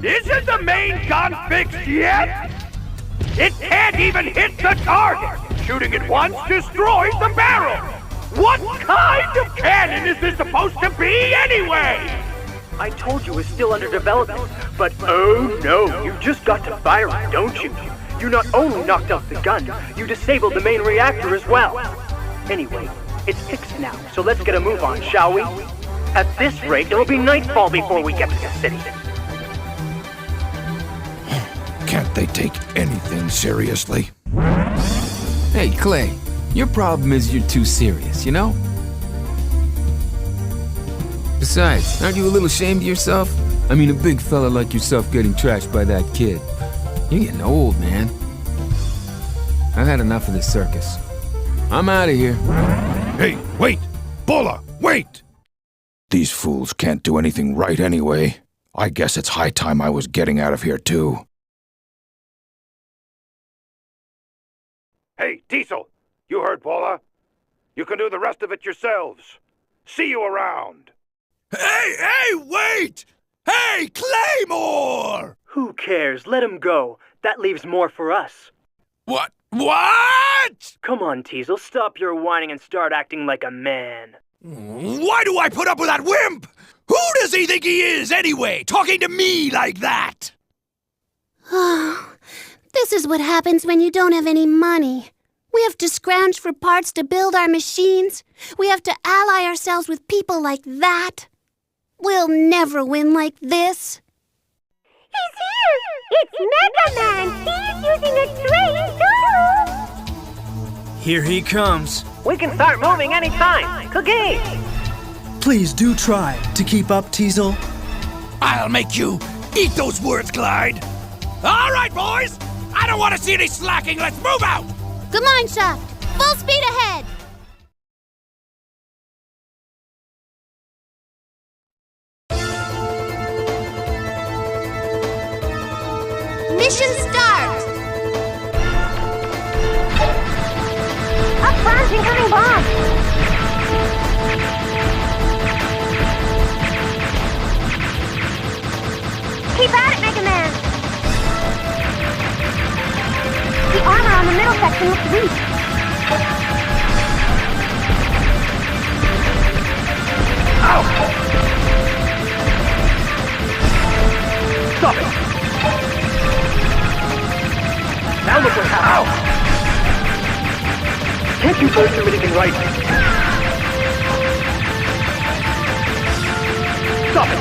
Isn't the main gun fixed yet? It can't even hit the target! Shooting it once destroys the barrel! What kind of cannon is this supposed to be anyway? I told you it's still under development, but oh no, you just got to fire it, don't you? You not only knocked out the gun, you disabled the main reactor as well. Anyway, it's fixed now, so let's get a move on, shall we? At this rate, it'll be nightfall before we get to the city. Can't they take anything seriously? Hey, Clay, your problem is you're too serious, you know? Besides, aren't you a little ashamed of yourself? I mean, a big fella like yourself getting trashed by that kid. You're getting old, man. I've had enough of this circus. I'm out of here. Hey, wait! Bola, wait! These fools can't do anything right anyway. I guess it's high time I was getting out of here too. Hey, Diesel, you heard Paula. You can do the rest of it yourselves. See you around. Hey, wait! Hey, Claymore! Who cares? Let him go. That leaves more for us. What? Come on, Teasel, stop your whining and start acting like a man. Why do I put up with that wimp? Who does he think he is, anyway, talking to me like that? This is what happens when you don't have any money. We have to scrounge for parts to build our machines. We have to ally ourselves with people like that. We'll never win like this. He's here! It's Megaman! He's using a train too! Here he comes. We can start moving anytime. Cookie! Please do try to keep up, Teasel. I'll make you eat those words, Clyde. All right, boys. I don't want to see any slacking. Let's move out. Gemeinschaft, full speed ahead. Mission start! Up front, incoming bomb! Keep at it, Megaman! The armor on the middle section looks weak. Ow! Stop it! Now look what happened. Ow! Can't you both do anything right? Stop it!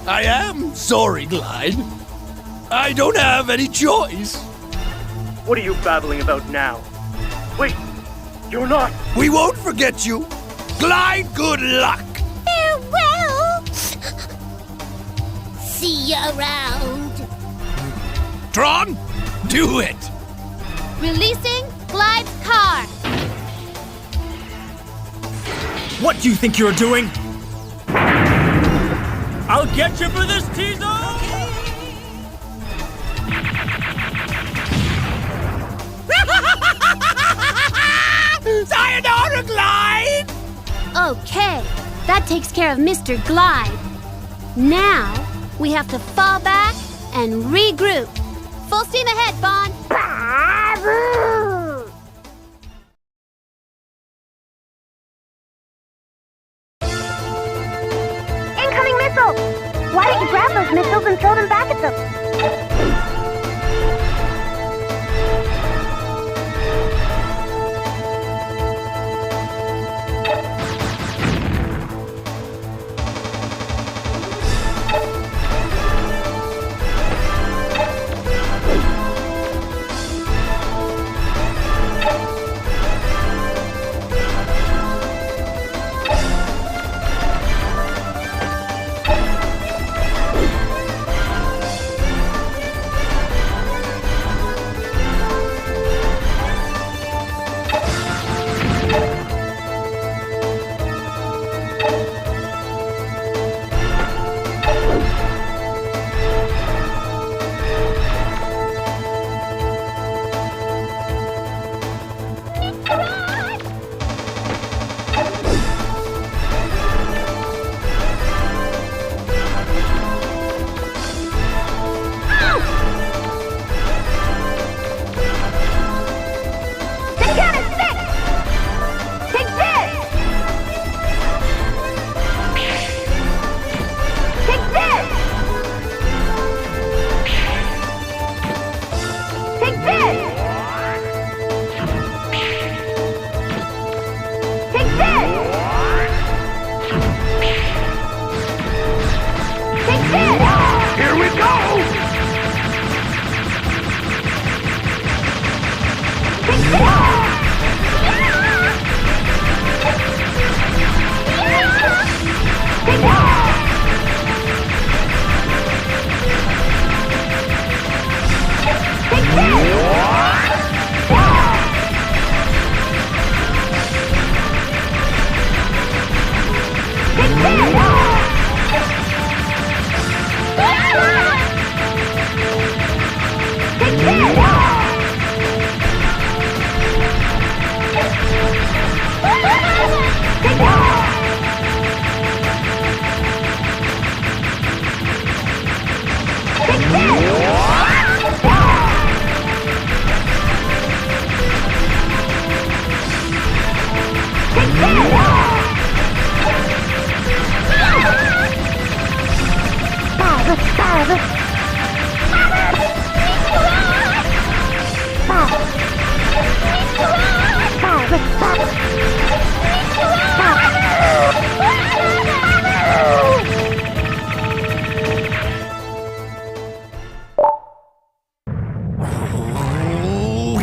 I am sorry, Clyde. I don't have any choice. What are you babbling about now? Wait, you're not... We won't forget you. Clyde, good luck. Farewell! See you around. Tron, do it. Releasing Clyde's car. What do you think you're doing? I'll get you for this, Teasel! Sayonara, Glide! Okay, that takes care of Mr. Glide. Now, we have to fall back and regroup. Full steam ahead, Fawn. Incoming missiles! Why don't you grab those missiles and throw them back at them?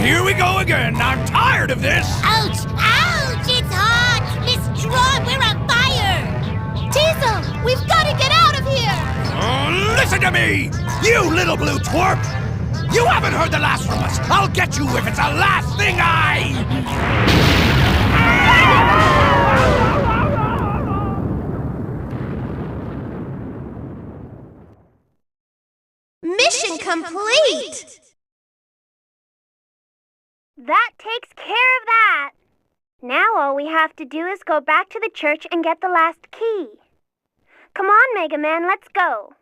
Here we go again. I'm tired of this. Ouch! Ouch! It's hot! Miss Drawn, we're on fire! Teasel, we've got to get out of here! Oh, listen to me, you little blue twerp! You haven't heard the last from us. I'll get you if it's the last thing Mission complete! That takes care of that. Now all we have to do is go back to the church and get the last key. Come on, Mega Man, let's go.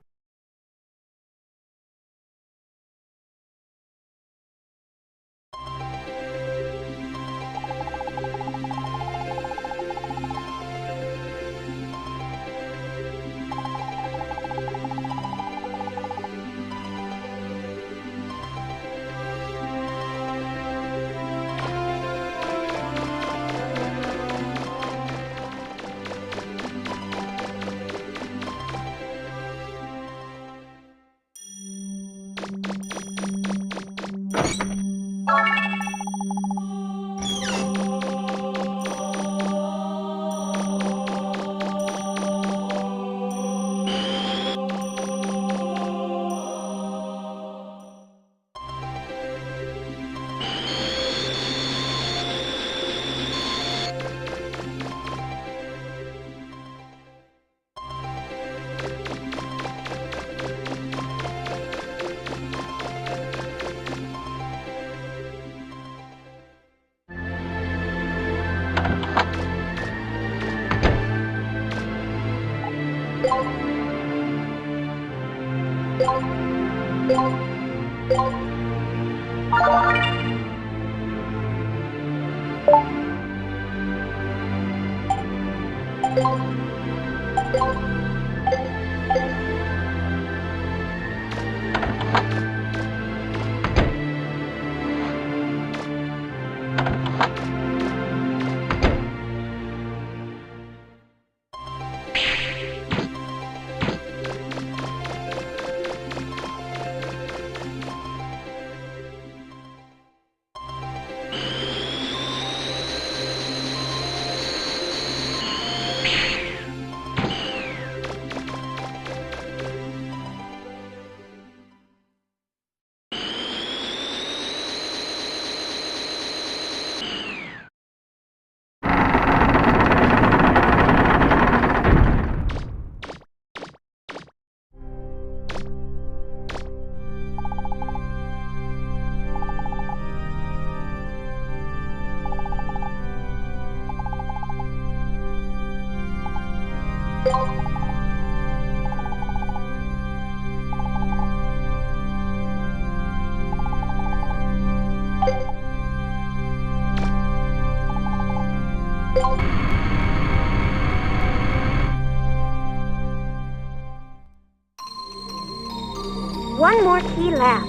One more key left.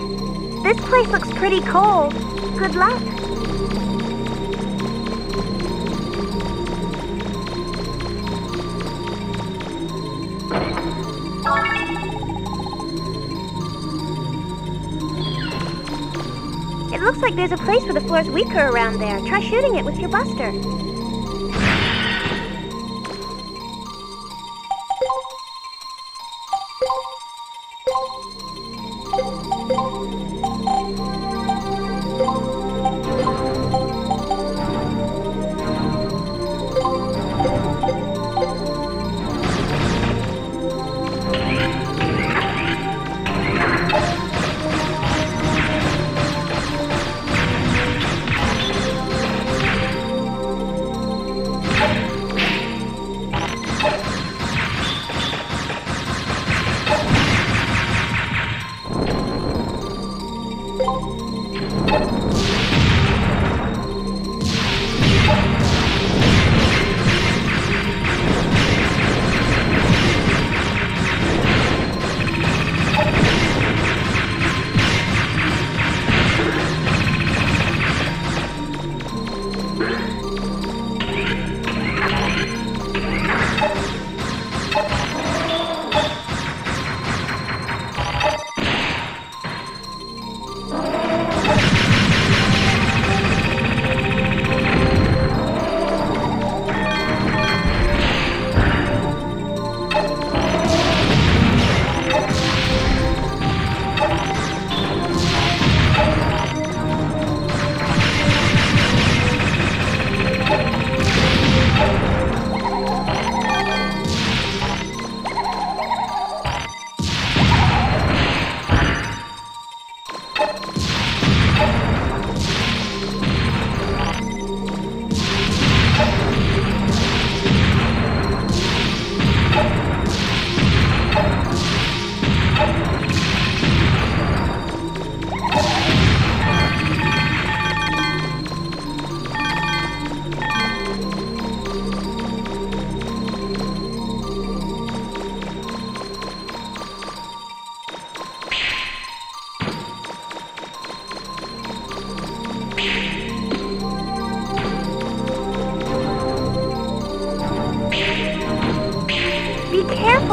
This place looks pretty cold. Good luck. It looks like there's a place where the floor's weaker around there. Try shooting it with your buster.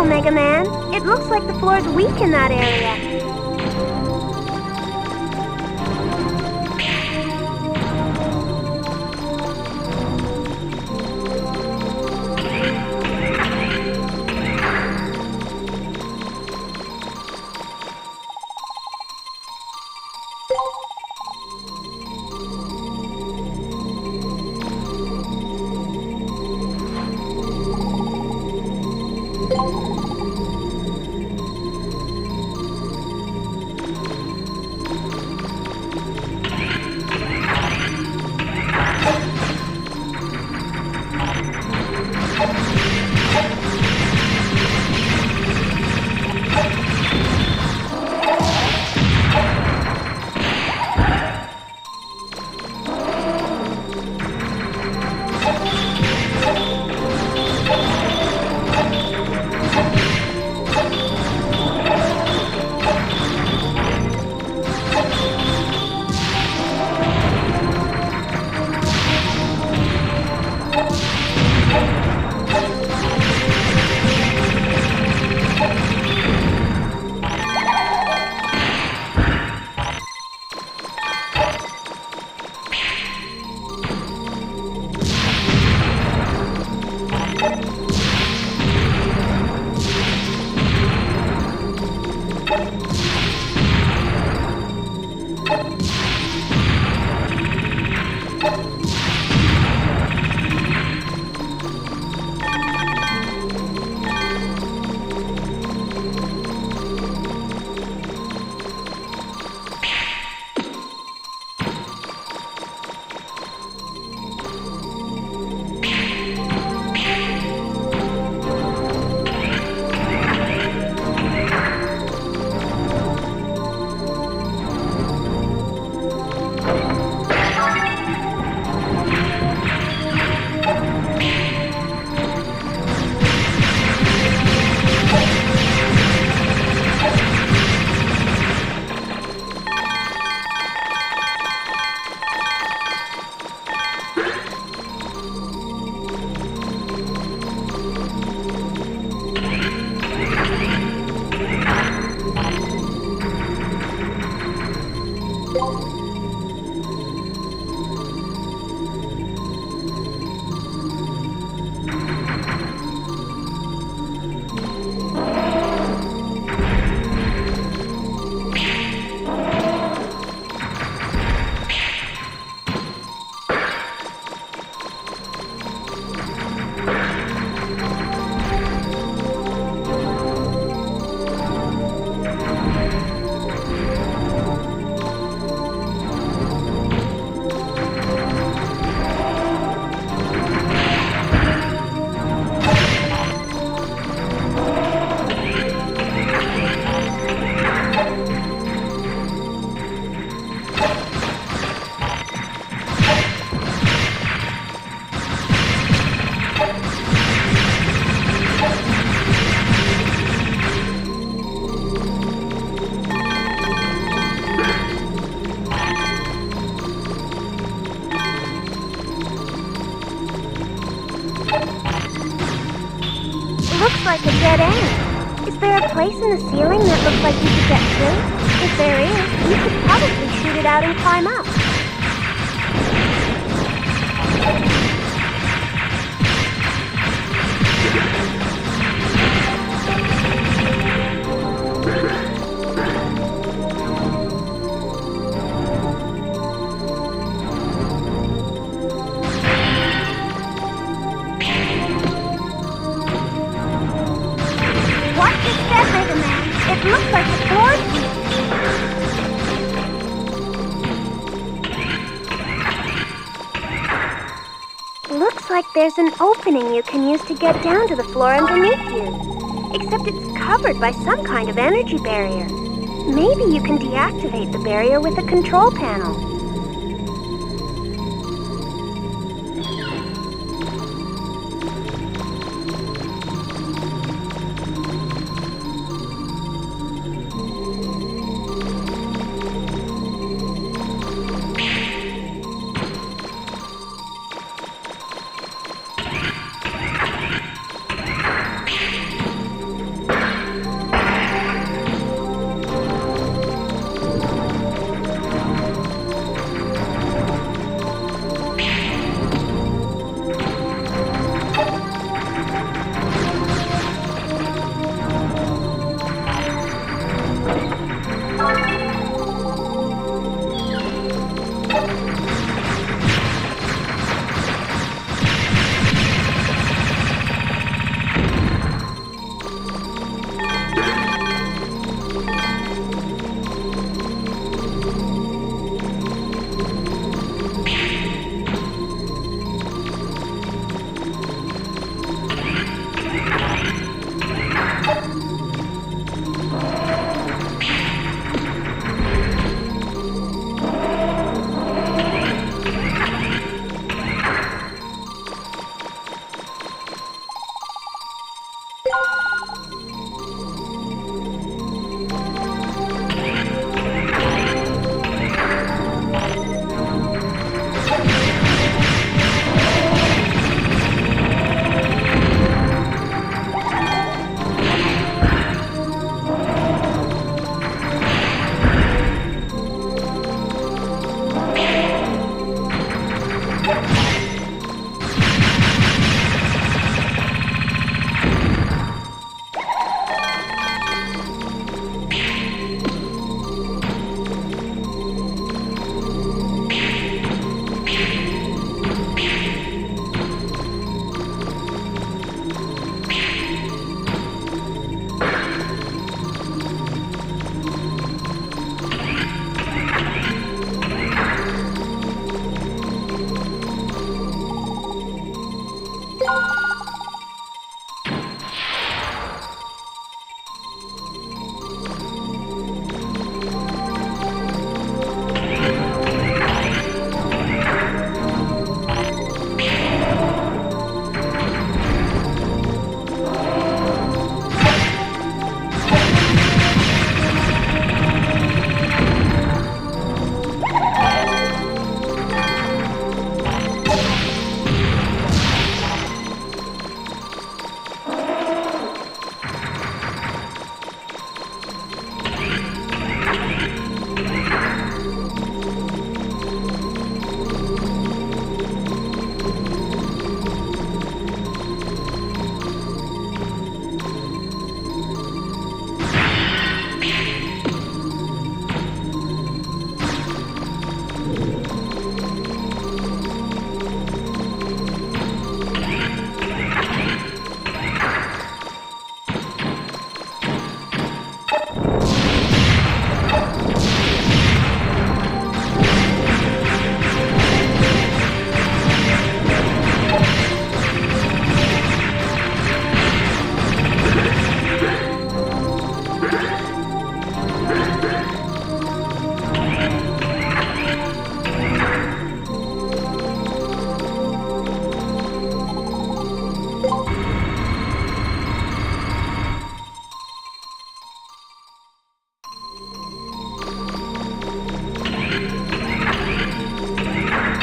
Megaman. It looks like the floor's weak in that area. Looks like a dead end. Is there a place in the ceiling that looks like you could get through? If there is, you could probably shoot it out and climb up. What is that, Megaman? It looks like the floor's weak. Looks like there's an opening you can use to get down to the floor underneath you. Except it's covered by some kind of energy barrier. Maybe you can deactivate the barrier with a control panel.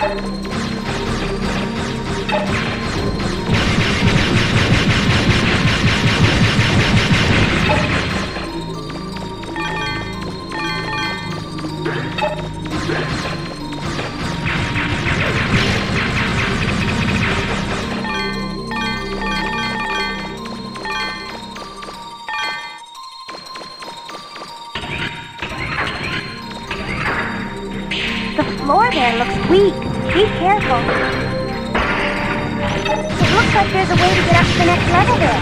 The floor there looks weak. Be careful. It looks like there's a way to get up to the next level there.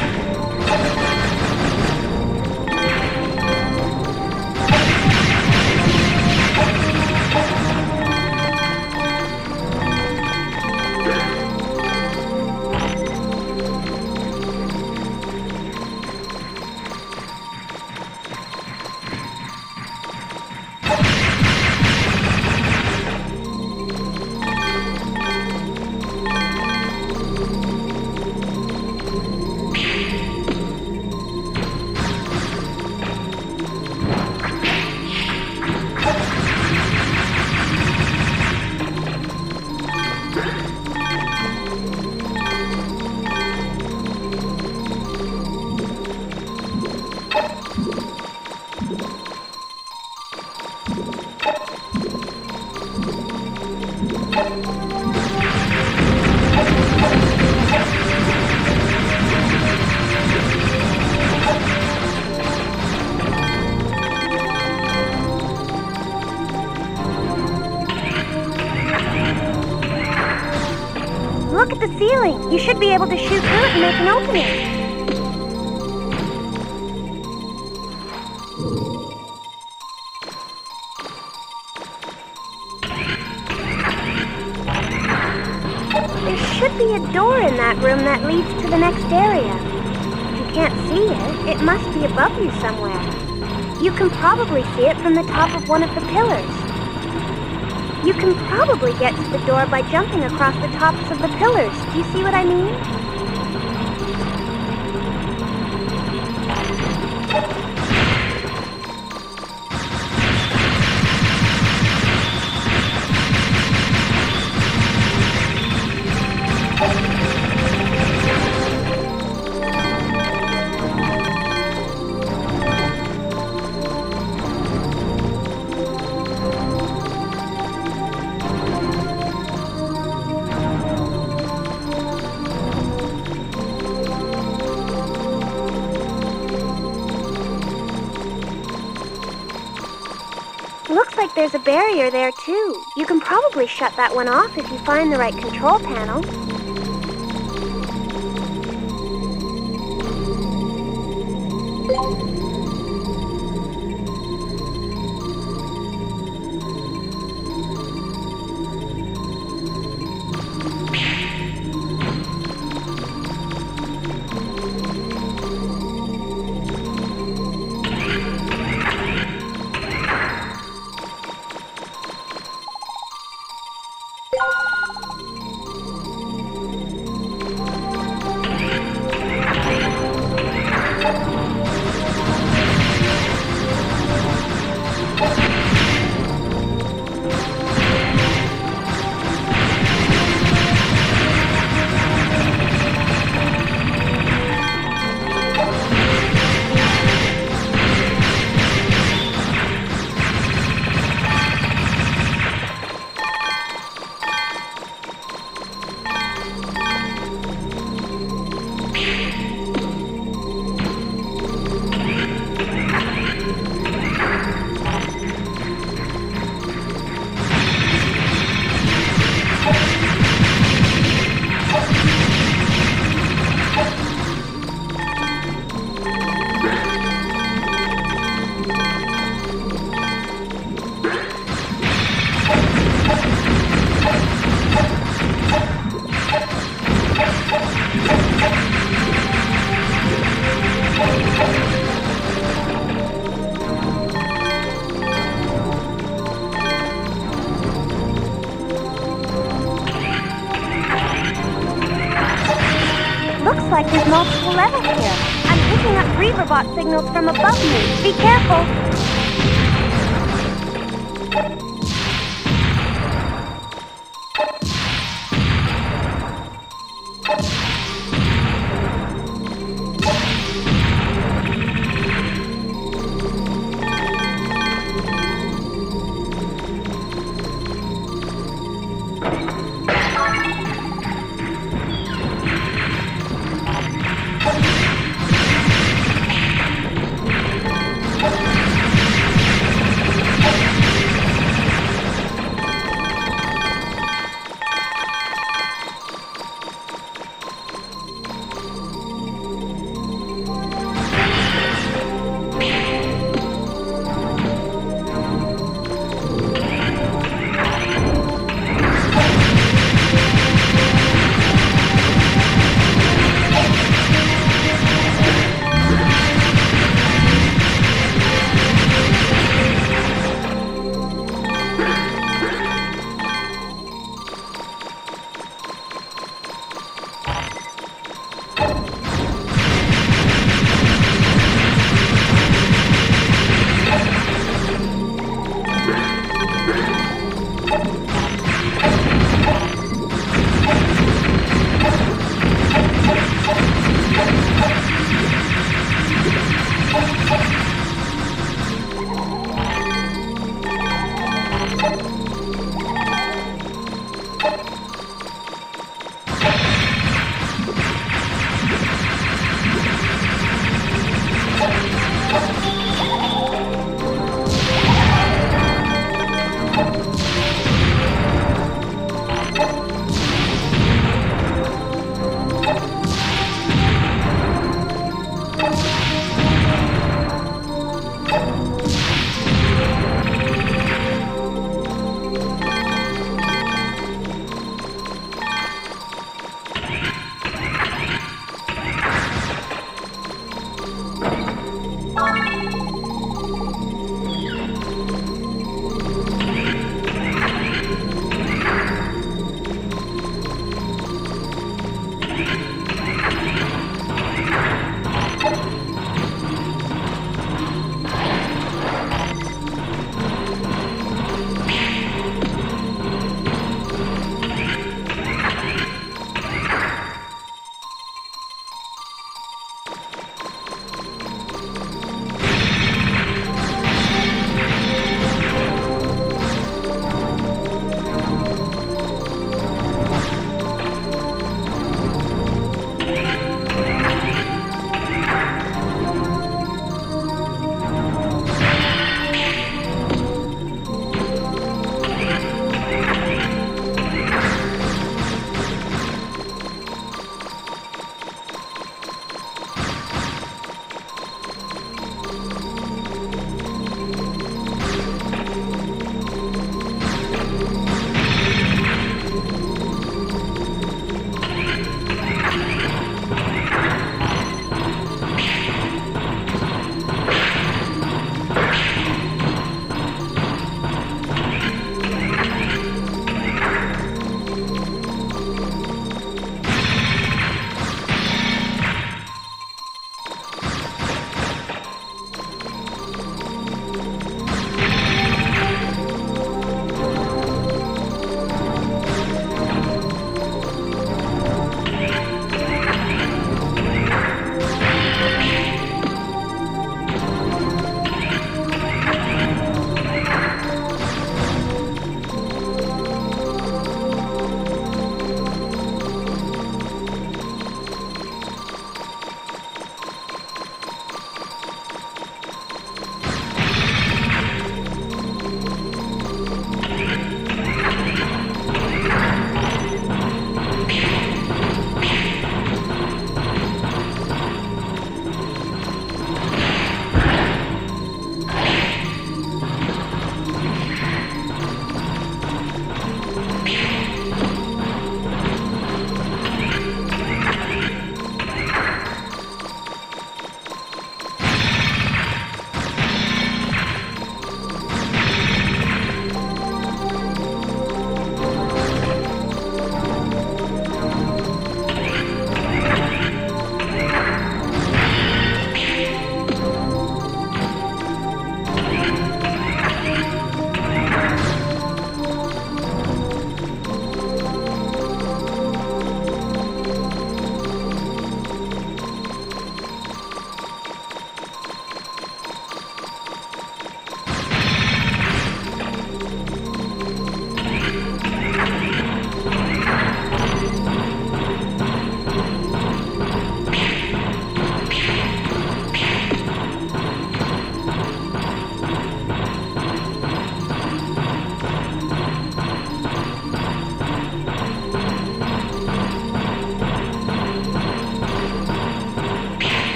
Look at the ceiling. You should be able to shoot through it and make an opening. There should be a door in that room that leads to the next area. If you can't see it, it must be above you somewhere. You can probably see it from the top of one of the pillars. You can probably get to the door by jumping across the tops of the pillars. Do you see what I mean? Looks like there's a barrier there too. You can probably shut that one off if you find the right control panel. Looks like there's multiple levels here. I'm picking up Reaverbot signals from above me. Be careful.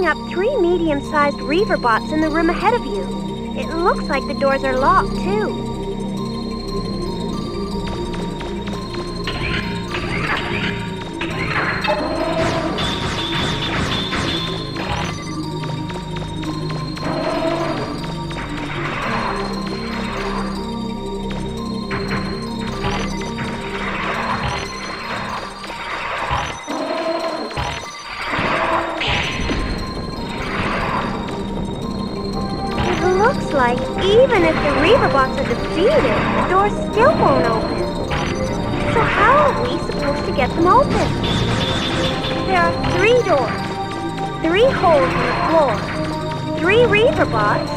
up 3 medium-sized Reaver bots in the room ahead of you. It looks like the doors are locked, too. Looks like even if the Reaver bots are defeated, the doors still won't open. So how are we supposed to get them open? There are 3 doors, 3 holes in the floor, 3 Reaver bots.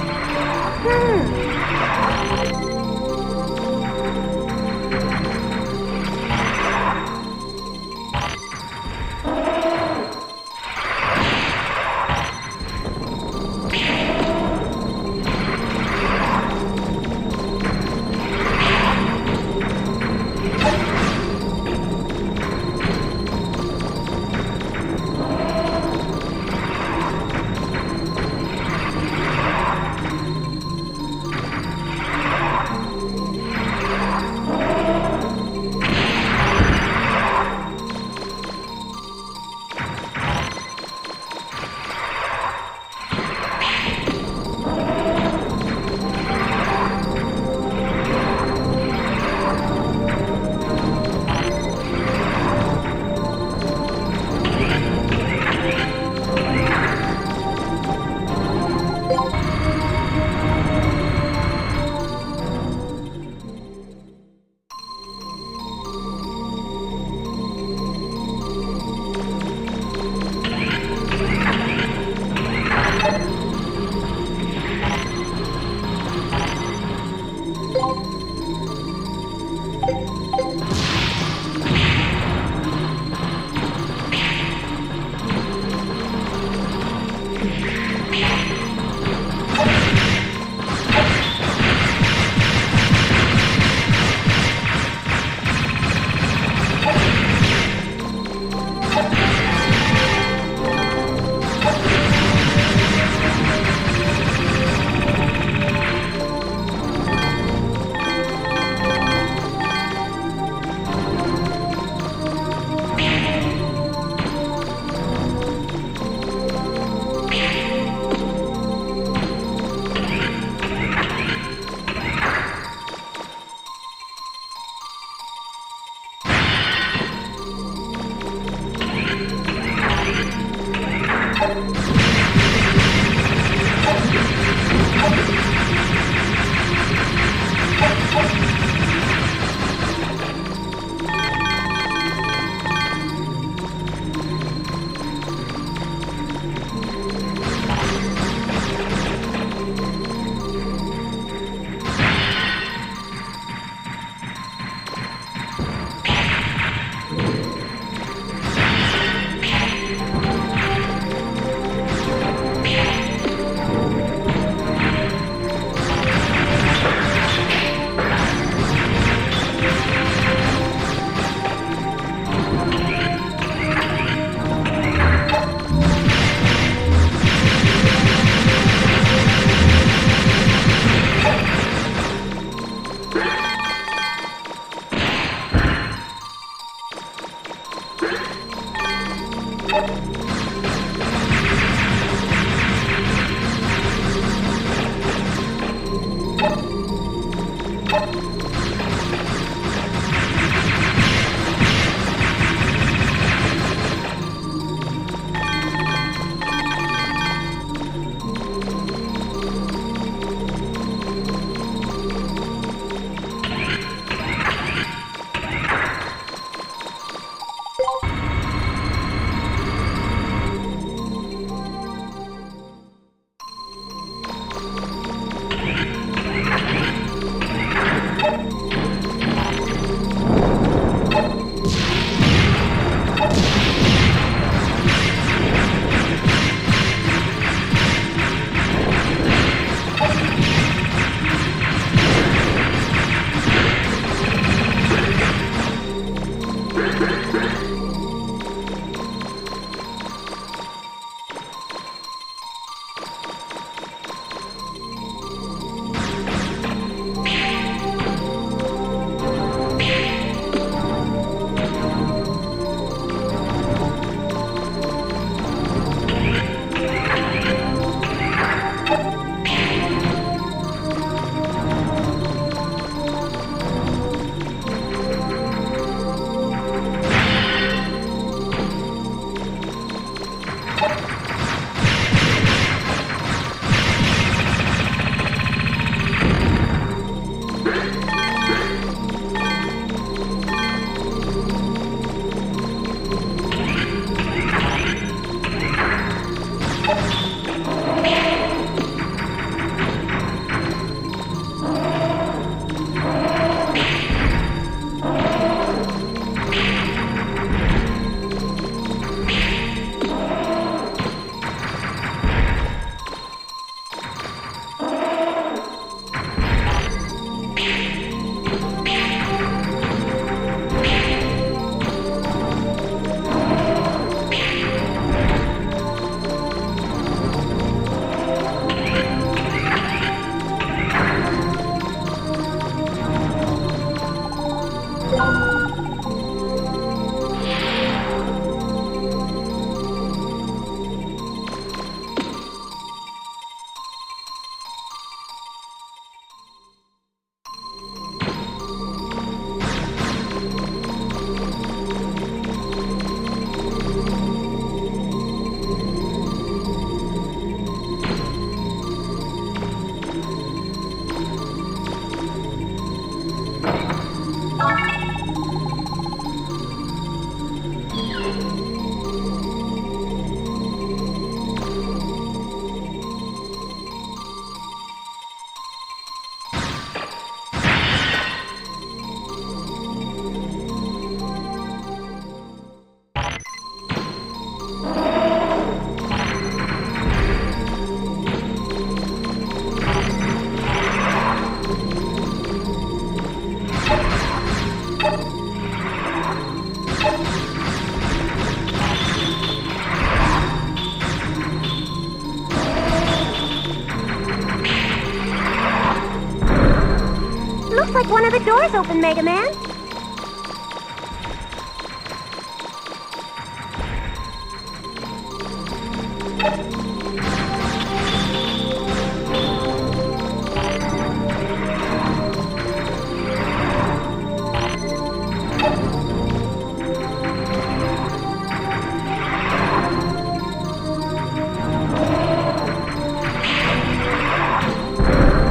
like one of the doors open, Megaman.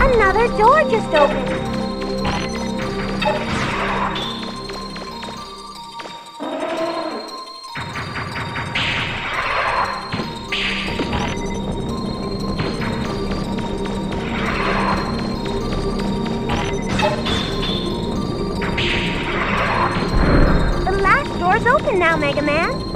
Another door just opened. The last door's open now, Megaman.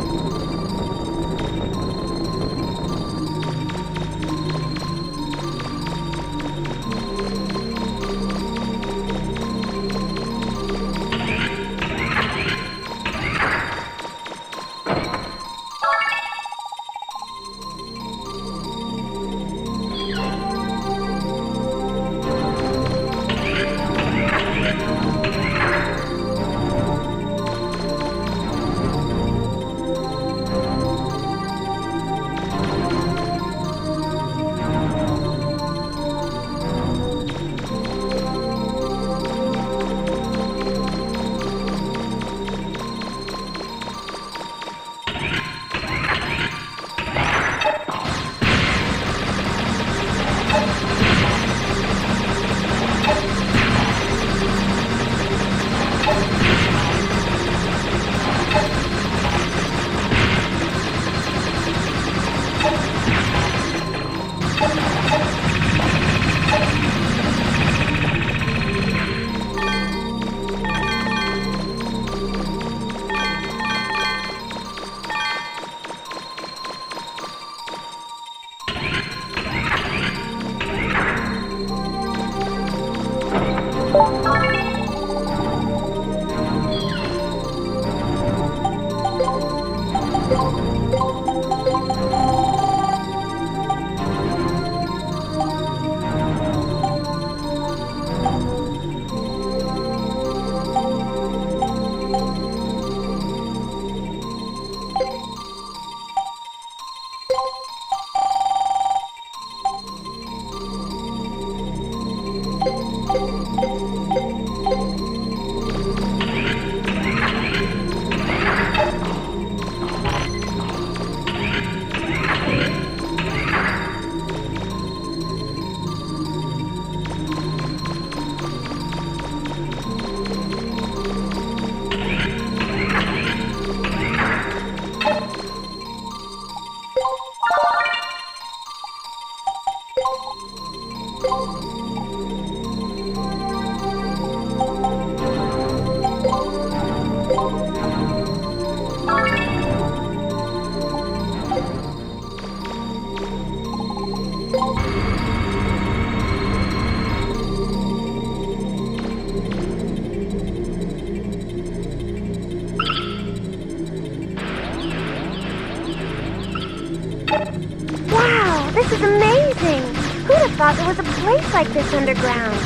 Wow, this is amazing! Who'd have thought there was a place like this underground?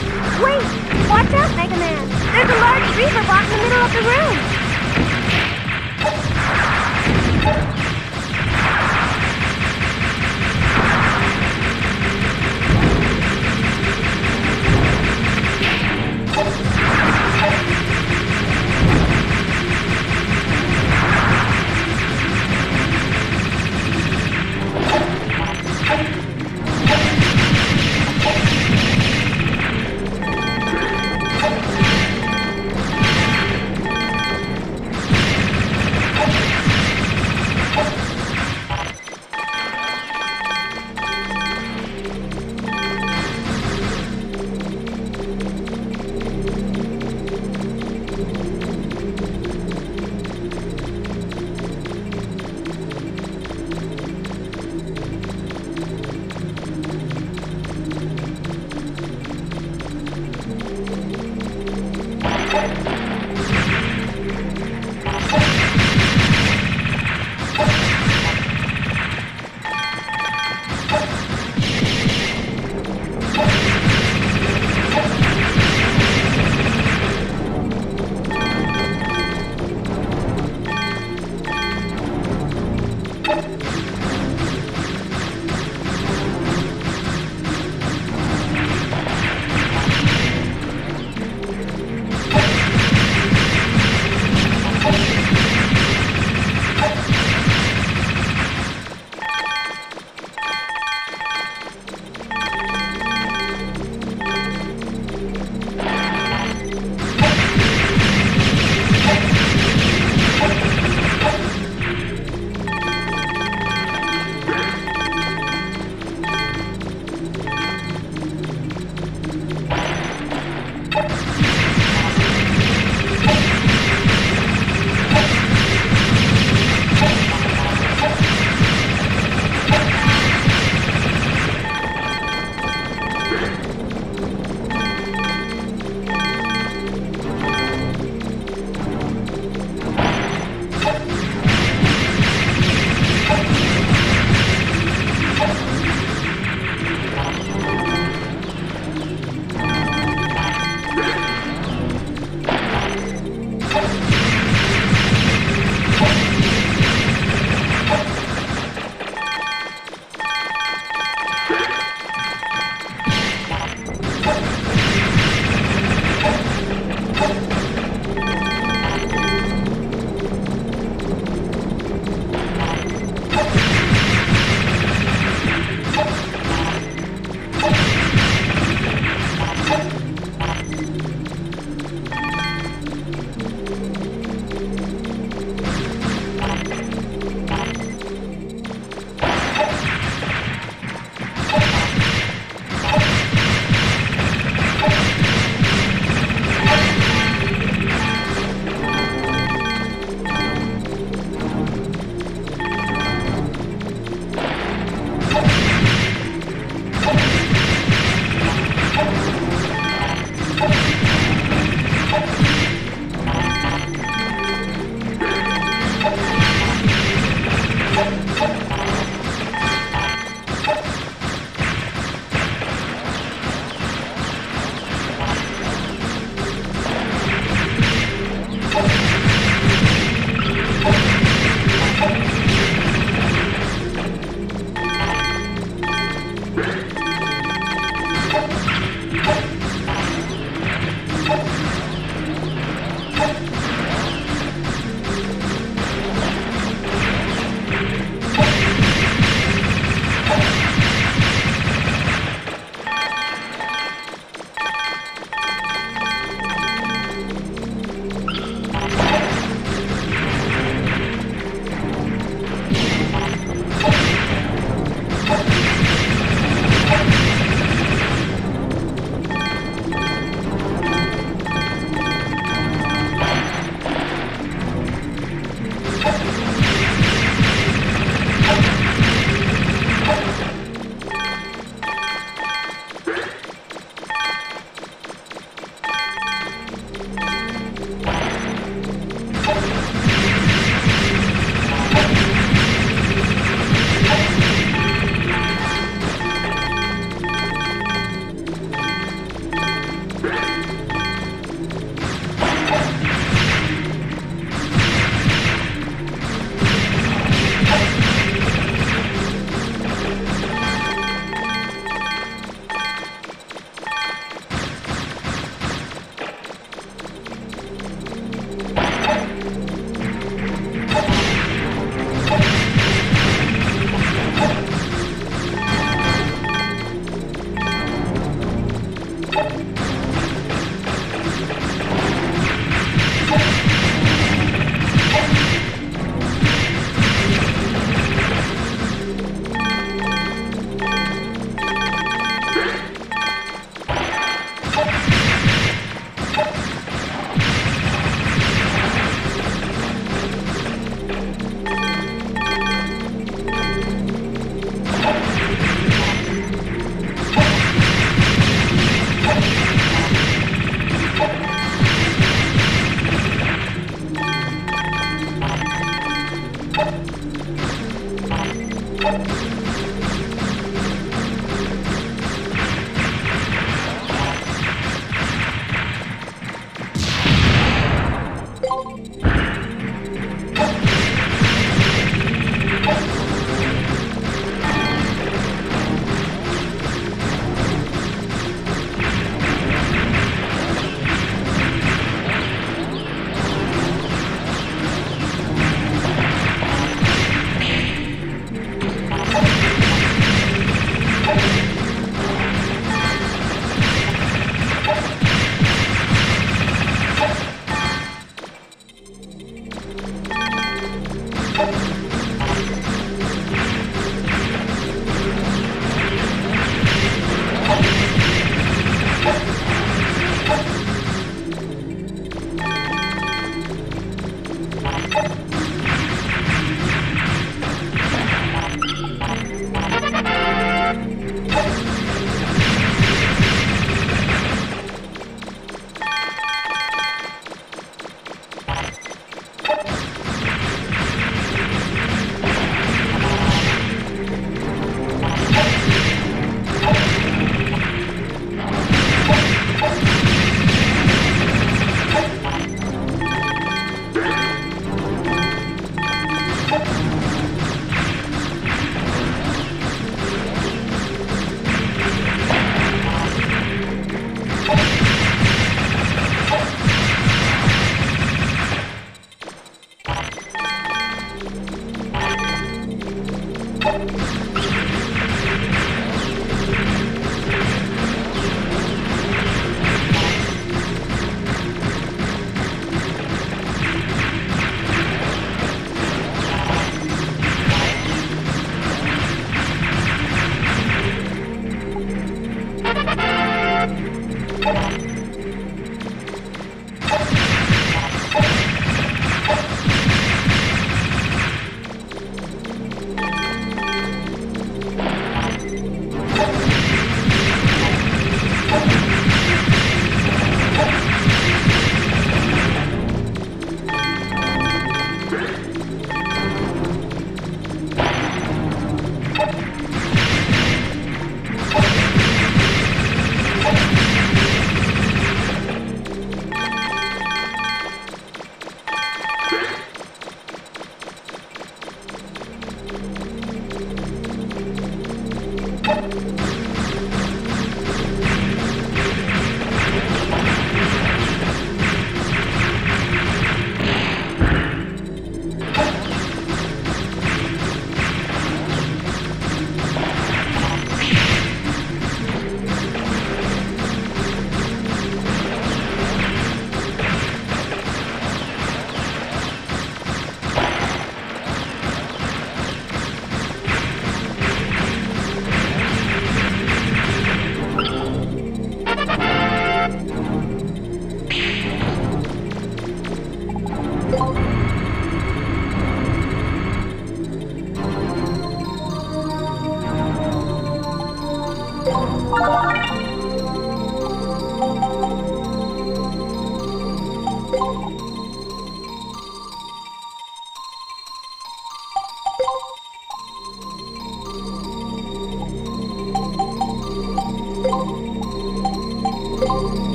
Wait! Watch out, Megaman! There's a large freezer box in the middle of the room!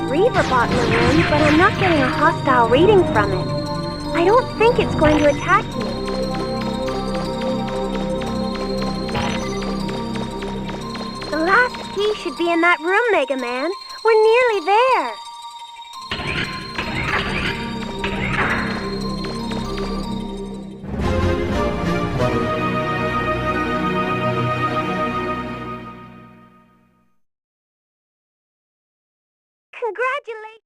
Reaverbot in the room, but I'm not getting a hostile reading from it. I don't think it's going to attack you. The last key should be in that room, Megaman. We're nearly there. Congratulations!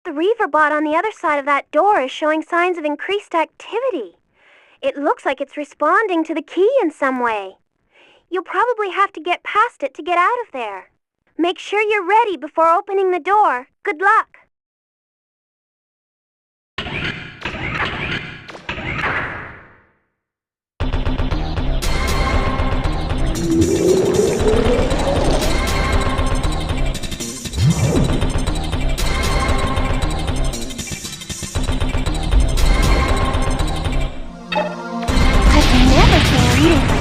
The Reaverbot on the other side of that door is showing signs of increased activity. It looks like it's responding to the key in some way. You'll probably have to get past it to get out of there. Make sure you're ready before opening the door. Good luck!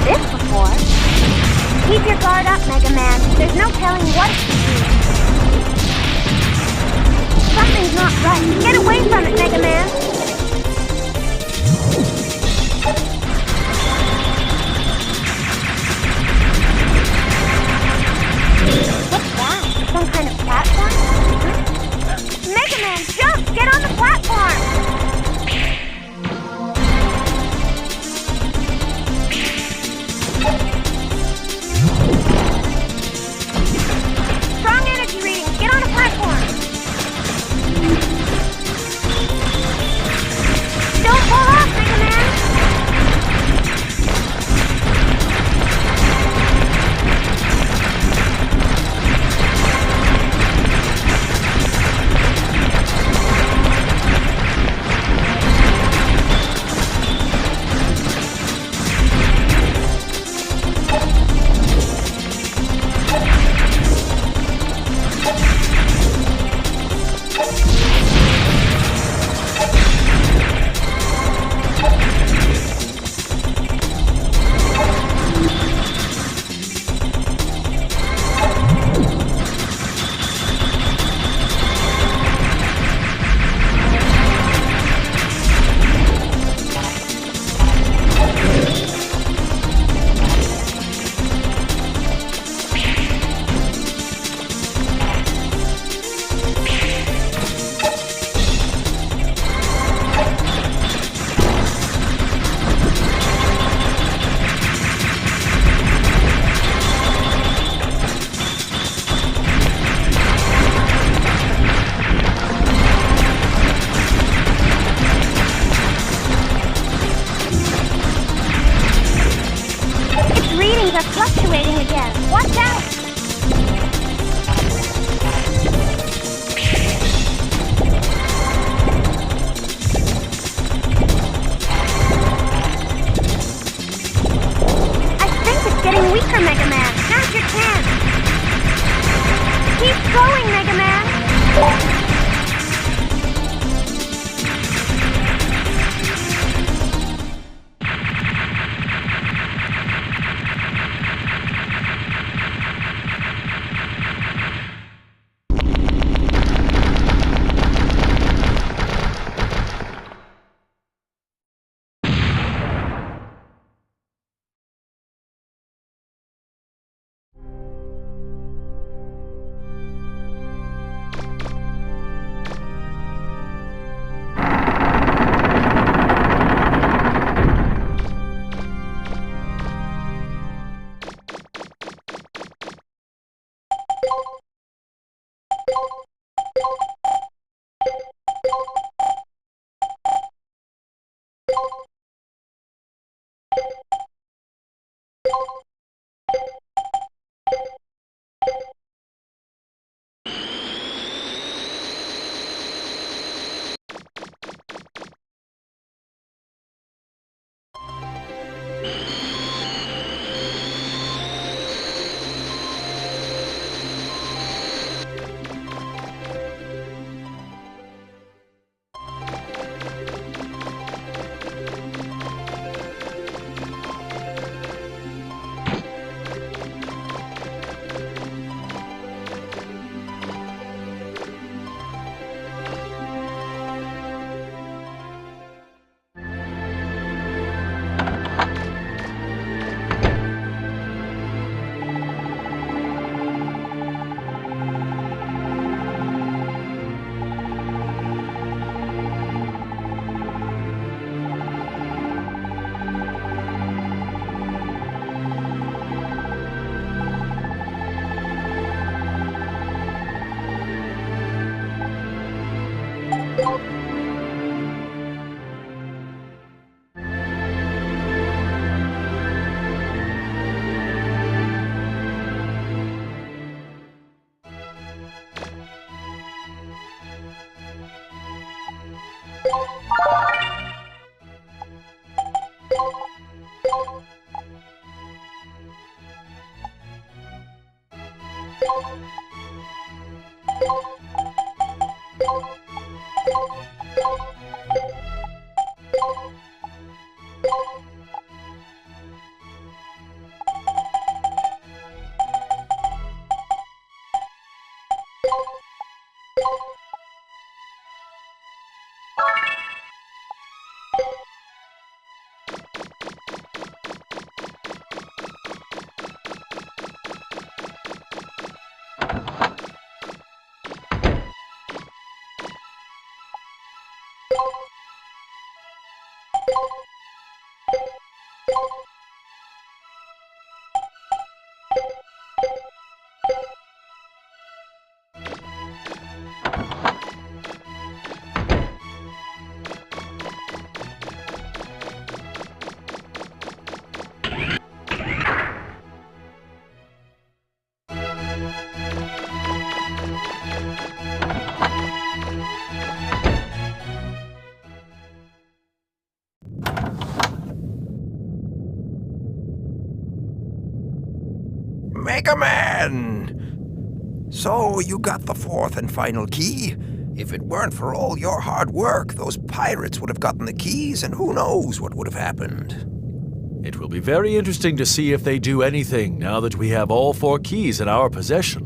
This before. Keep your guard up, Megaman. There's no telling what it could be. Megaman! So, you got the fourth and final key? If it weren't for all your hard work, those pirates would have gotten the keys, and who knows what would have happened. It will be very interesting to see if they do anything now that we have all 4 keys in our possession.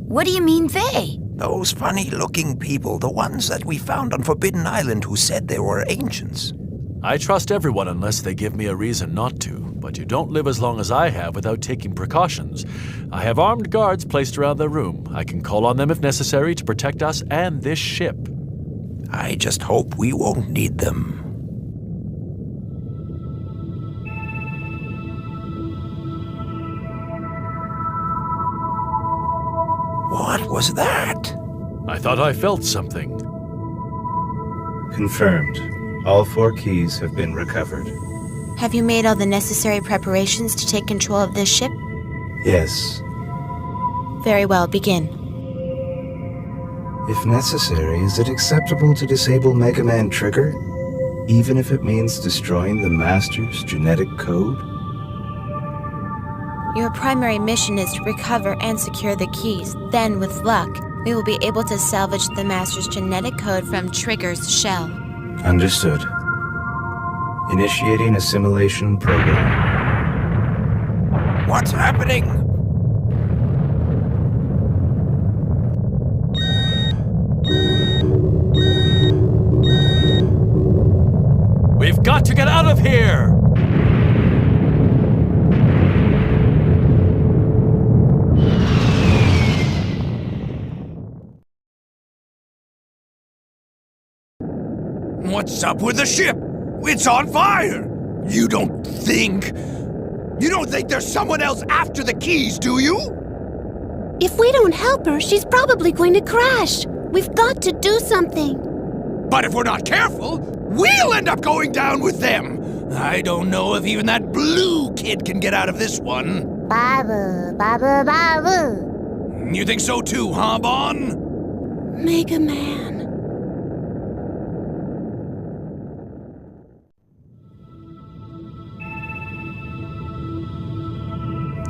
What do you mean they? Those funny-looking people, the ones that we found on Forbidden Island who said they were ancients. I trust everyone unless they give me a reason not to, but you don't live as long as I have without taking precautions. I have armed guards placed around the room. I can call on them if necessary to protect us and this ship. I just hope we won't need them. What was that? I thought I felt something. Confirmed. All 4 keys have been recovered. Have you made all the necessary preparations to take control of this ship? Yes. Very well, begin. If necessary, is it acceptable to disable Megaman Trigger? Even if it means destroying the Master's genetic code? Your primary mission is to recover and secure the keys. Then, with luck, we will be able to salvage the Master's genetic code from Trigger's shell. Understood. Initiating assimilation program. What's happening? We've got to get out of here! What's up with the ship? It's on fire! You don't think there's someone else after the keys, do you? If we don't help her, she's probably going to crash. We've got to do something. But if we're not careful, we'll end up going down with them. I don't know if even that blue kid can get out of this one. Babu, babu, babu. You think so too, huh, Bon? Megaman.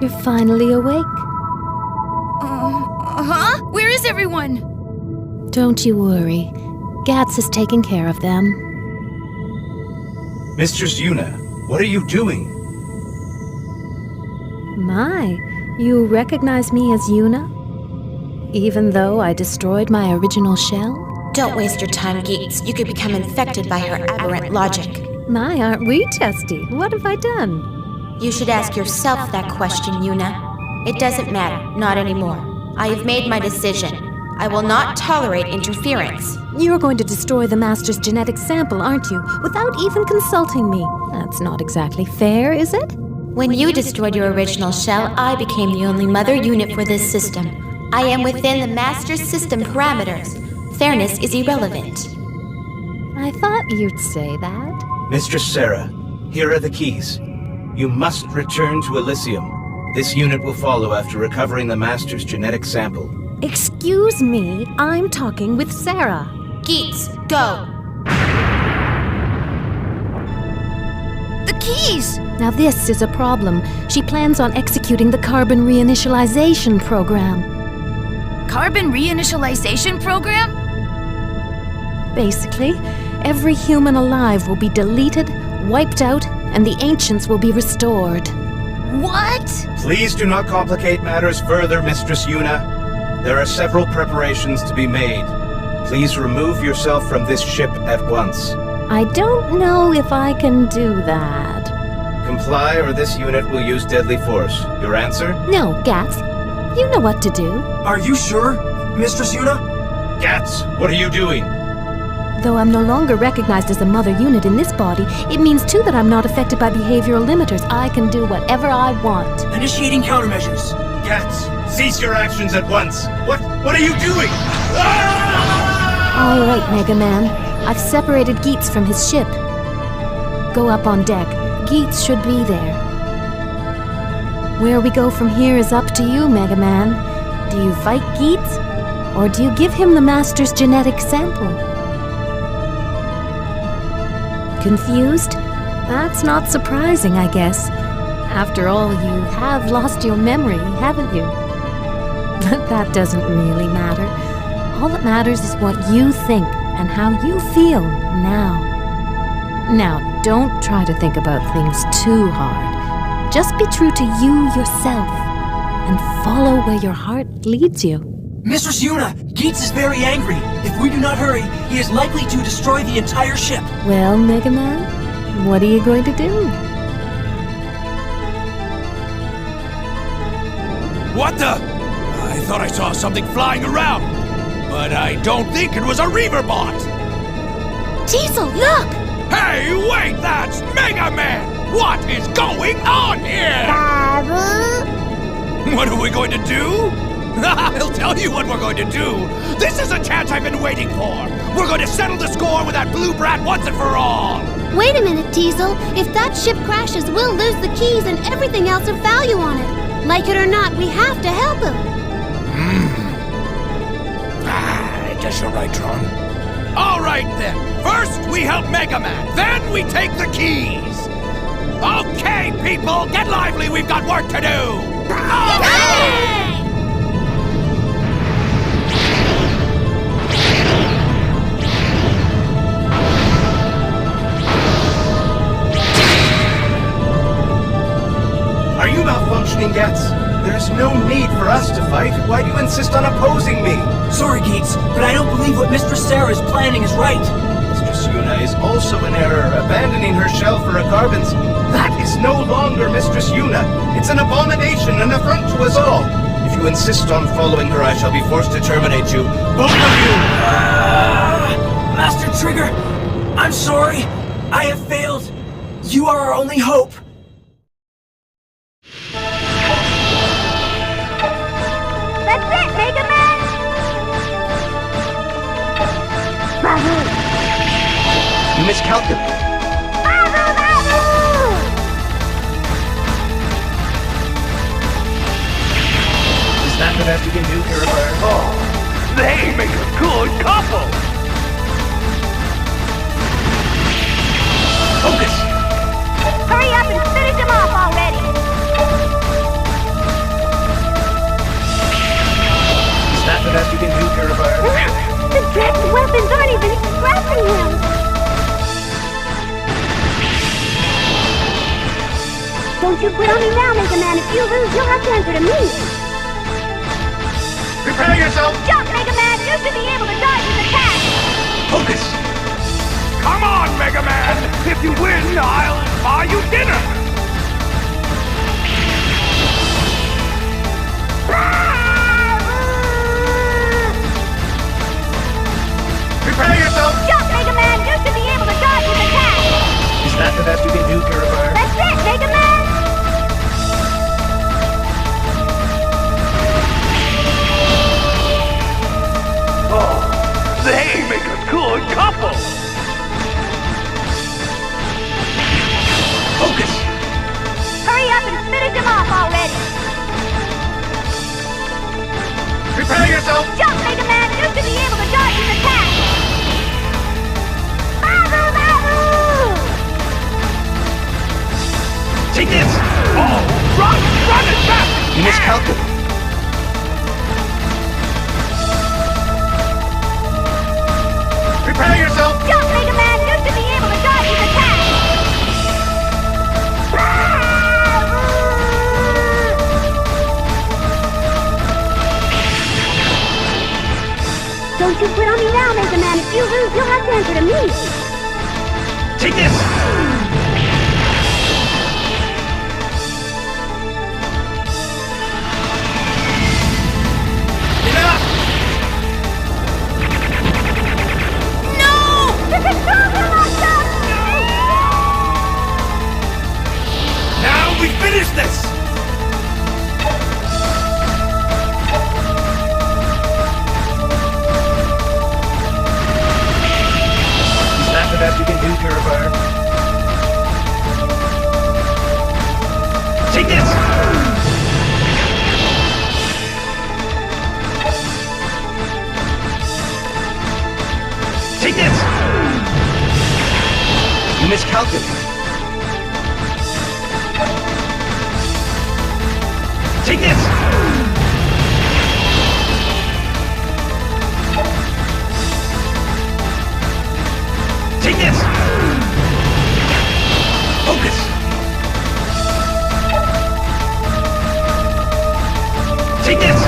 You're finally awake. Huh? Where is everyone? Don't you worry. Geetz has taken care of them. Mistress Yuna, what are you doing? My, you recognize me as Yuna? Even though I destroyed my original shell? Don't waste your time, Geetz. You could become infected by her aberrant logic. My, aren't we testy? What have I done? You should ask yourself that question, Yuna. It doesn't matter, not anymore. I have made my decision. I will not tolerate interference. You're going to destroy the Master's genetic sample, aren't you? Without even consulting me. That's not exactly fair, is it? When you destroyed your original shell, I became the only mother unit for this system. I am within the Master's system parameters. Fairness is irrelevant. I thought you'd say that. Mistress Sarah, here are the keys. You must return to Elysium. This unit will follow after recovering the Master's genetic sample. Excuse me, I'm talking with Sarah. Geetz, go! The keys! Now this is a problem. She plans on executing the carbon reinitialization program. Carbon reinitialization program? Basically, every human alive will be deleted, wiped out, and the ancients will be restored. What? Please do not complicate matters further, Mistress Yuna. There are several preparations to be made. Please remove yourself from this ship at once. I don't know if I can do that. Comply or this unit will use deadly force. Your answer? No, Geetz. You know what to do. Are you sure, Mistress Yuna? Geetz, what are you doing? Though I'm no longer recognized as a mother unit in this body, it means too that I'm not affected by behavioral limiters. I can do whatever I want. Initiating countermeasures. Geetz, cease your actions at once. What are you doing? All right, Megaman. I've separated Geetz from his ship. Go up on deck. Geetz should be there. Where we go from here is up to you, Megaman. Do you fight Geetz, or do you give him the Master's genetic sample? Confused? That's not surprising, I guess. After all, you have lost your memory, haven't you? But that doesn't really matter. All that matters is what you think and how you feel now. Now, don't try to think about things too hard. Just be true to you yourself and follow where your heart leads you. Mistress Yuna, Geetz is very angry. If we do not hurry, he is likely to destroy the entire ship. Well, Megaman, what are you going to do? What the? I thought I saw something flying around, but I don't think it was a Reaver bot. Diesel, look! Hey, wait, that's Megaman! What is going on here? What are we going to do? I'll tell you what we're going to do. This is a chance I've been waiting for. We're going to settle the score with that blue brat once and for all. Wait a minute, Diesel. If that ship crashes, we'll lose the keys and everything else of value on it. Like it or not, we have to help him. I guess you're right, Tron. All right, then. First, we help Megaman. Then we take the keys. Okay, people, get lively. We've got work to do. Yay! Are you malfunctioning, Geetz? There's no need for us to fight. Why do you insist on opposing me? Sorry, Geetz, but I don't believe what Mistress Sarah is planning is right. Mistress Yuna is also in error, abandoning her shell for a carbon's. That is no longer Mistress Yuna. It's an abomination, an affront to us all. If you insist on following her, I shall be forced to terminate you. Both of you! Master Trigger, I'm sorry. I have failed. You are our only hope. That's it, Megaman! You miscalculated. Is that the best you can do, Purifier? Oh, they make a good couple. Focus! Hurry up and finish him off already! Is that the best you can do, Purifier? The dreaded weapons aren't even scratching him! Don't you quit on me now, Megaman. If you lose, you'll have to answer to me. Prepare yourself! Jump, Megaman! You should be able to dodge his attack! Focus! Come on, Megaman. If you win, I'll buy you dinner. Prepare yourself! Jump, Megaman! You should be able to dodge his attack! Is that the best you can do, Purifier? That's it, Megaman! They make a good couple. Focus! Hurry up and finish him off already! Prepare yourself! Jump, Megaman! You should be able to dodge his attack! Babu, Babu! Take this! Oh, run as fast! You miscalculated. Prepare yourself! Jump, Megaman! You should be able to dodge his attack! Don't you quit on me now, Megaman. If you lose, you'll have to answer to me. Take this! Enough! Now we finish this! Is that the best you can do, Purifier? Take this! Take this! You miscalculated. Take this! Take this! Focus! Take this!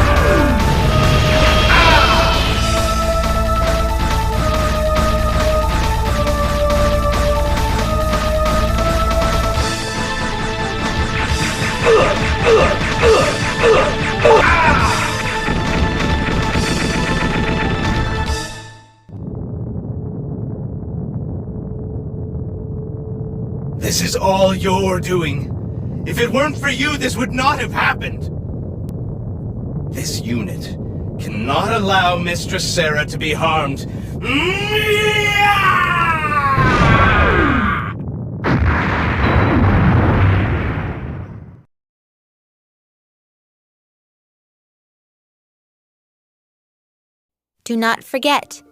This is all your doing. If it weren't for you, this would not have happened. This unit cannot allow Mistress Sarah to be harmed. Do not forget,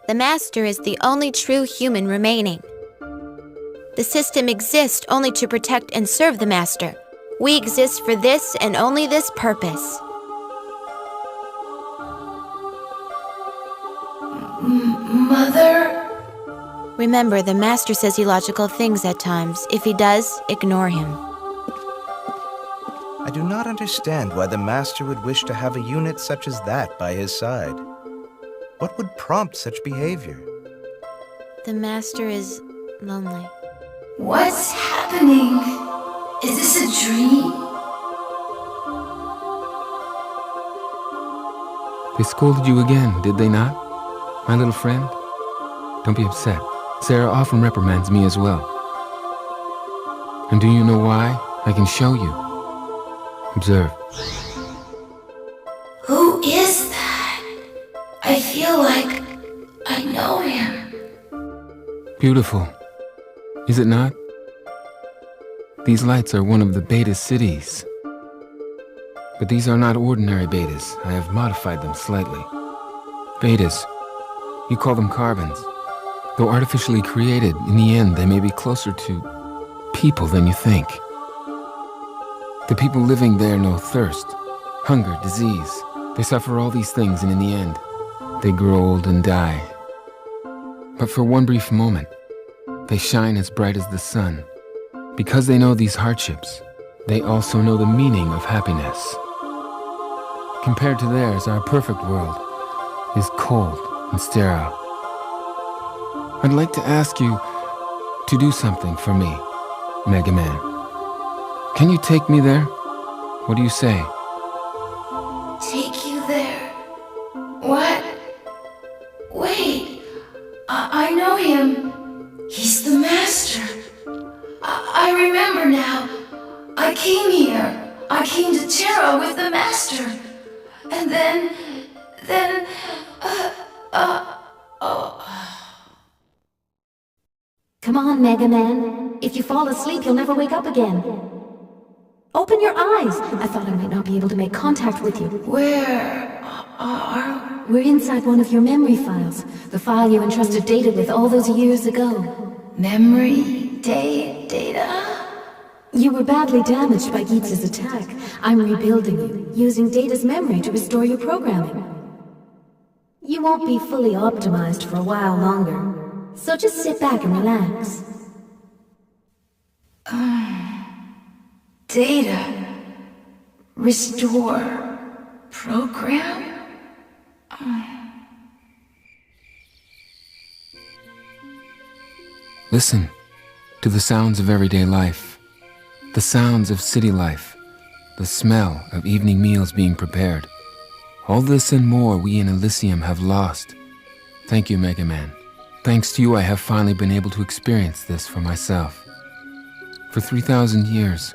the Master is the only true human remaining. The system exists only to protect and serve the Master. We exist for this and only this purpose. Mother? Remember, the Master says illogical things at times. If he does, ignore him. I do not understand why the Master would wish to have a unit such as that by his side. What would prompt such behavior? The Master is lonely. What's happening? Is this a dream? They scolded you again, did they not? My little friend? Don't be upset. Sarah often reprimands me as well. And do you know why? I can show you. Observe. Who is that? I feel like I know him. Beautiful. Is it not? These lights are one of the beta cities. But these are not ordinary betas. I have modified them slightly. Betas. You call them carbons. Though artificially created, in the end they may be closer to people than you think. The people living there know thirst, hunger, disease. They suffer all these things, and in the end, they grow old and die. But for one brief moment, they shine as bright as the sun. Because they know these hardships, they also know the meaning of happiness. Compared to theirs, our perfect world is cold and sterile. I'd like to ask you to do something for me, Megaman. Can you take me there? What do you say? Take you there? What? Wait, I know him. He's the Master. I remember now. I came here. I came to Terra with the Master. And then, Come on, Megaman. If you fall asleep, you'll never wake up again. Open your eyes. I thought I might not be able to make contact with you. Where are... We're inside one of your memory files. The file you entrusted Data with all those years ago. Memory? Data? You were badly damaged by Geetz's attack. I'm rebuilding you, using Data's memory to restore your programming. You won't be fully optimized for a while longer, so just sit back and relax. Data. Restore. Program? Listen to the sounds of everyday life, the sounds of city life, the smell of evening meals being prepared. All this and more we in Elysium have lost. Thank you, Megaman. Thanks to you, I have finally been able to experience this for myself. For 3,000 years,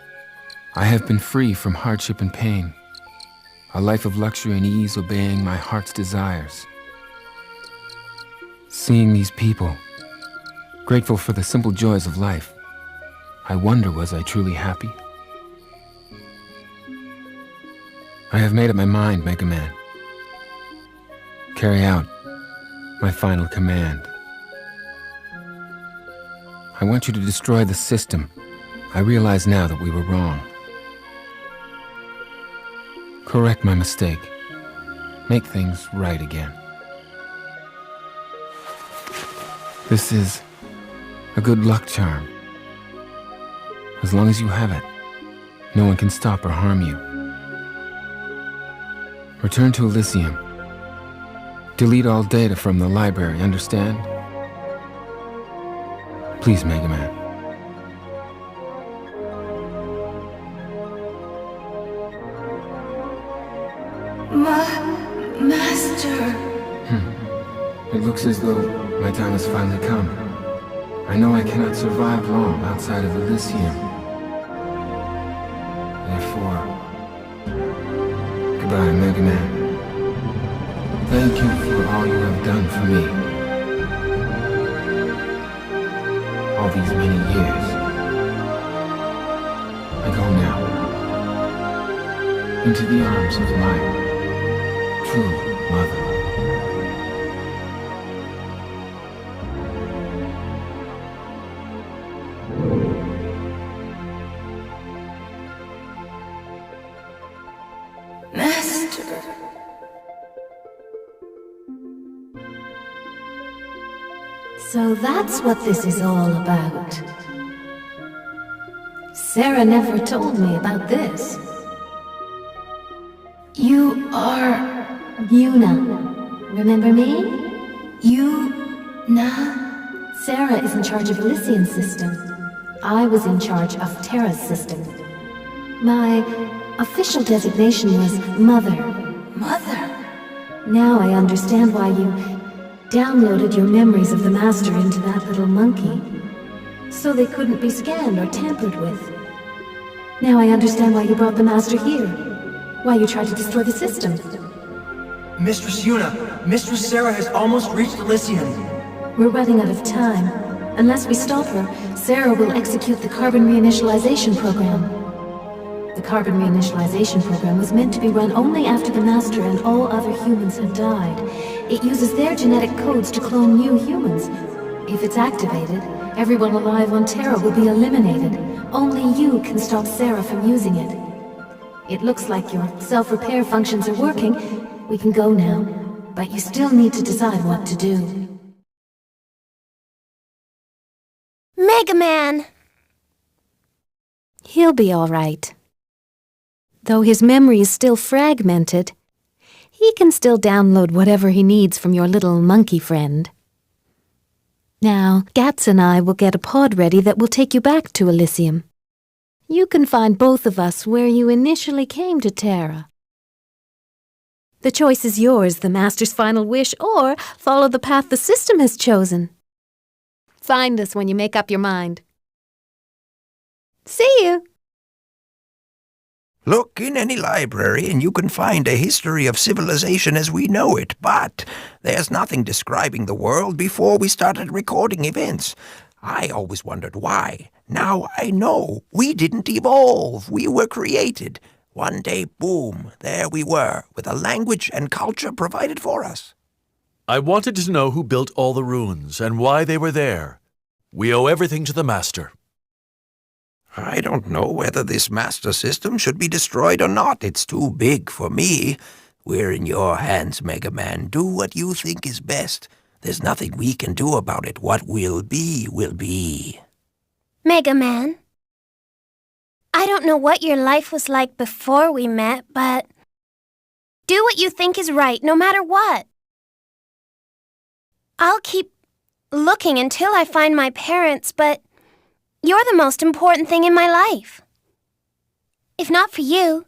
I have been free from hardship and pain, a life of luxury and ease, obeying my heart's desires. Seeing these people, grateful for the simple joys of life, I wonder, was I truly happy? I have made up my mind, Megaman. Carry out my final command. I want you to destroy the system. I realize now that we were wrong. Correct my mistake. Make things right again. This is a good luck charm. As long as you have it, no one can stop or harm you. Return to Elysium. Delete all data from the library, understand? Please, Megaman. Master. It looks as though my time has finally come. I know I cannot survive long outside of Elysium. Therefore, goodbye, Megaman. Thank you for all you have done for me. All these many years. I go now into the arms of my true mother. Master. So that's what this is all about. Sarah never told me about this. You are... Yuna. Remember me? Yuna? Sarah is in charge of Elysian system. I was in charge of Terra's system. My official designation was Mother. Mother? Now I understand why you downloaded your memories of the Master into that little monkey, so they couldn't be scanned or tampered with. Now I understand why you brought the Master here, why you tried to destroy the system. Mistress Yuna, Mistress Sarah has almost reached Elysium. We're running out of time. Unless we stop her, Sarah will execute the carbon reinitialization program. The carbon reinitialization program was meant to be run only after the Master and all other humans had died. It uses their genetic codes to clone new humans. If it's activated, everyone alive on Terra will be eliminated. Only you can stop Sarah from using it. It looks like your self-repair functions are working. We can go now, but you still need to decide what to do. Megaman! He'll be all right. Though his memory is still fragmented, he can still download whatever he needs from your little monkey friend. Now, Geetz and I will get a pod ready that will take you back to Elysium. You can find both of us where you initially came to Terra. The choice is yours, the Master's final wish, or follow the path the system has chosen. Find us when you make up your mind. See you! Look in any library and you can find a history of civilization as we know it, but there's nothing describing the world before we started recording events. I always wondered why. Now I know. We didn't evolve. We were created. One day, boom, there we were, with a language and culture provided for us. I wanted to know who built all the ruins and why they were there. We owe everything to the Master. I don't know whether this master system should be destroyed or not. It's too big for me. We're in your hands, Megaman. Do what you think is best. There's nothing we can do about it. What will be, will be. Megaman, I don't know what your life was like before we met, but do what you think is right, no matter what. I'll keep looking until I find my parents, but you're the most important thing in my life. If not for you,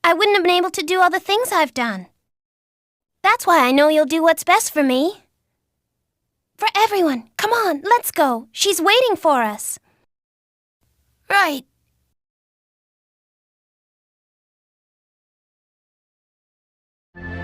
I wouldn't have been able to do all the things I've done. That's why I know you'll do what's best for me. For everyone, come on, let's go. She's waiting for us. Right. Thank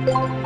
you.